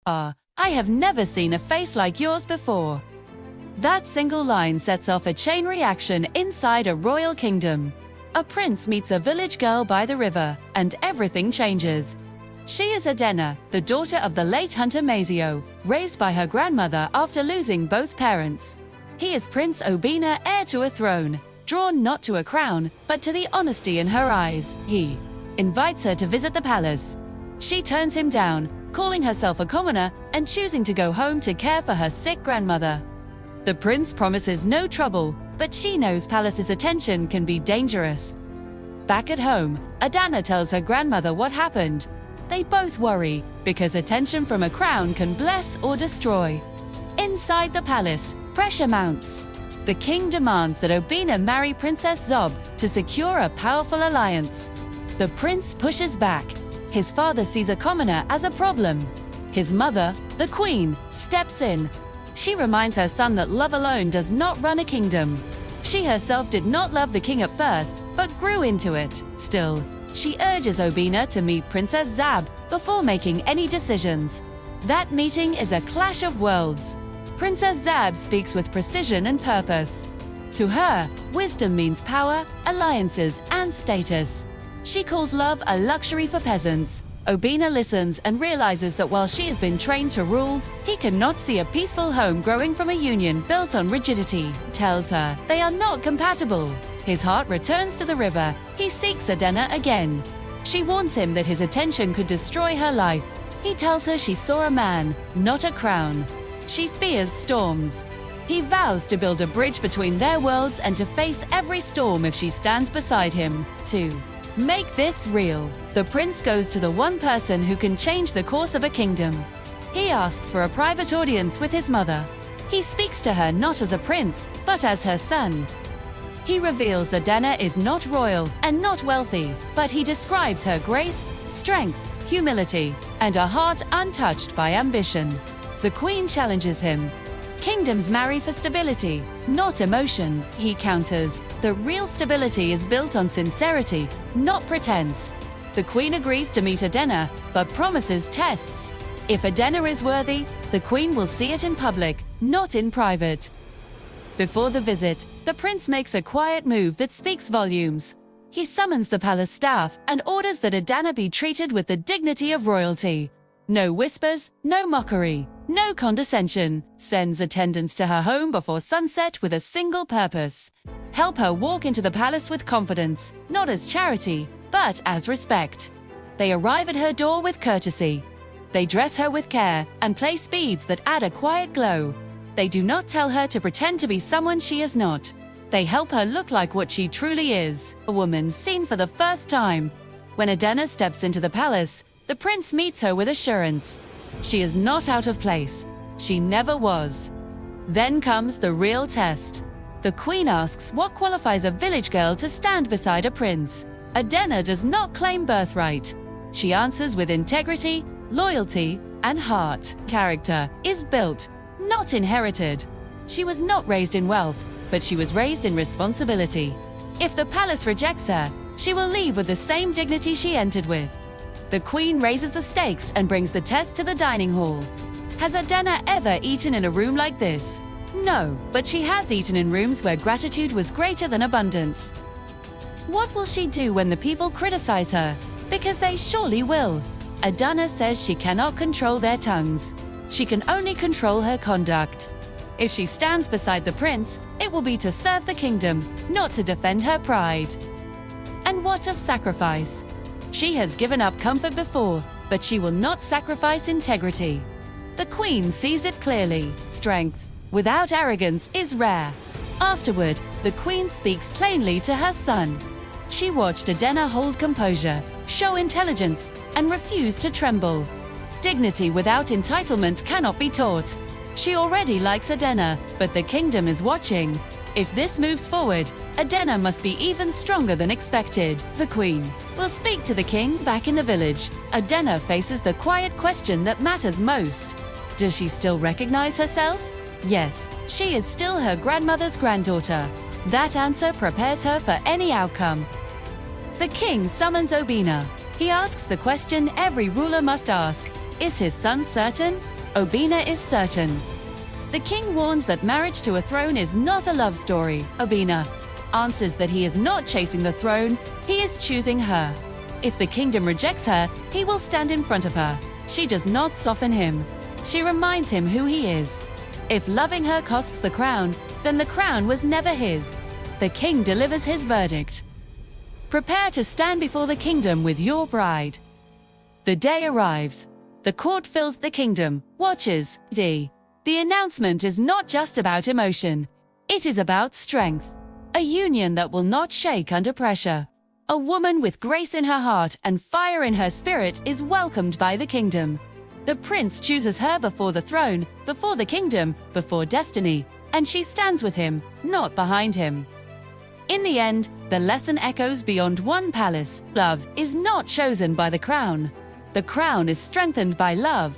I have never seen a face like yours before." That single line sets off a chain reaction inside a royal kingdom. A prince meets a village girl by the river, and everything changes. She is Adana, the daughter of the late hunter Mazio, raised by her grandmother after losing both parents. He is Prince Obina, heir to a throne, drawn not to a crown, but to the honesty in her eyes. He invites her to visit the palace. She turns him down, calling herself a commoner and choosing to go home to care for her sick grandmother. The prince promises no trouble, but she knows palace's attention can be dangerous. Back at home, Adana tells her grandmother what happened. They both worry, because attention from a crown can bless or destroy. Inside the palace, pressure mounts. The king demands that Obina marry Princess Zab to secure a powerful alliance. The prince pushes back. His father sees a commoner as a problem. His mother, the queen, steps in. She reminds her son that love alone does not run a kingdom. She herself did not love the king at first, but grew into it. Still, she urges Obina to meet Princess Zab before making any decisions. That meeting is a clash of worlds. Princess Zab speaks with precision and purpose. To her, wisdom means power, alliances, and status. She calls love a luxury for peasants. Obina listens and realizes that while she has been trained to rule, he cannot see a peaceful home growing from a union built on rigidity. Tells her they are not compatible. His heart returns to the river. He seeks Adana again. She warns him that his attention could destroy her life. He tells her she saw a man, not a crown. She fears storms. He vows to build a bridge between their worlds and to face every storm if she stands beside him. To make this real, the prince goes to the one person who can change the course of a kingdom. He asks for a private audience with his mother. He speaks to her not as a prince, but as her son. He reveals Adana is not royal and not wealthy, but he describes her grace, strength, humility, and a heart untouched by ambition. The queen challenges him. Kingdoms marry for stability, not emotion, he counters. The real stability is built on sincerity, not pretense. The queen agrees to meet Adana, but promises tests. If Adana is worthy, the queen will see it in public, not in private. Before the visit, the prince makes a quiet move that speaks volumes. He summons the palace staff and orders that Adana be treated with the dignity of royalty. No whispers, no mockery, no condescension. Sends attendants to her home before sunset with a single purpose: help her walk into the palace with confidence, not as charity, but as respect. They arrive at her door with courtesy. They dress her with care and place beads that add a quiet glow. They do not tell her to pretend to be someone she is not. They help her look like what she truly is, a woman seen for the first time. When Adana steps into the palace, the prince meets her with assurance. She is not out of place. She never was. Then comes the real test. The queen asks what qualifies a village girl to stand beside a prince. Adana does not claim birthright. She answers with integrity, loyalty, and heart. Character is built, not inherited. She was not raised in wealth, but she was raised in responsibility. If the palace rejects her, she will leave with the same dignity she entered with. The queen raises the stakes and brings the test to the dining hall. Has Adana ever eaten in a room like this? No, but she has eaten in rooms where gratitude was greater than abundance. What will she do when the people criticize her? Because they surely will. Adana says she cannot control their tongues. She can only control her conduct. If she stands beside the prince, it will be to serve the kingdom, not to defend her pride. And what of sacrifice? She has given up comfort before, but she will not sacrifice integrity. The queen sees it clearly. Strength without arrogance is rare. Afterward, the queen speaks plainly to her son. She watched Adana hold composure, show intelligence, and refuse to tremble. Dignity without entitlement cannot be taught. She already likes Adana, but the kingdom is watching. If this moves forward, Adana must be even stronger than expected. The queen will speak to the king back in the village. Adana faces the quiet question that matters most. Does she still recognize herself? Yes, she is still her grandmother's granddaughter. That answer prepares her for any outcome. The king summons Obina. He asks the question every ruler must ask. Is his son certain? Obina is certain. The king warns that marriage to a throne is not a love story. Obina answers that he is not chasing the throne, he is choosing her. If the kingdom rejects her, he will stand in front of her. She does not soften him. She reminds him who he is. If loving her costs the crown, then the crown was never his. The king delivers his verdict. Prepare to stand before the kingdom with your bride. The day arrives. The court fills the kingdom. Watches. The announcement is not just about emotion. It is about strength. A union that will not shake under pressure. A woman with grace in her heart and fire in her spirit is welcomed by the kingdom. The prince chooses her before the throne, before the kingdom, before destiny, and she stands with him, not behind him. In the end, the lesson echoes beyond one palace. Love is not chosen by the crown. The crown is strengthened by love.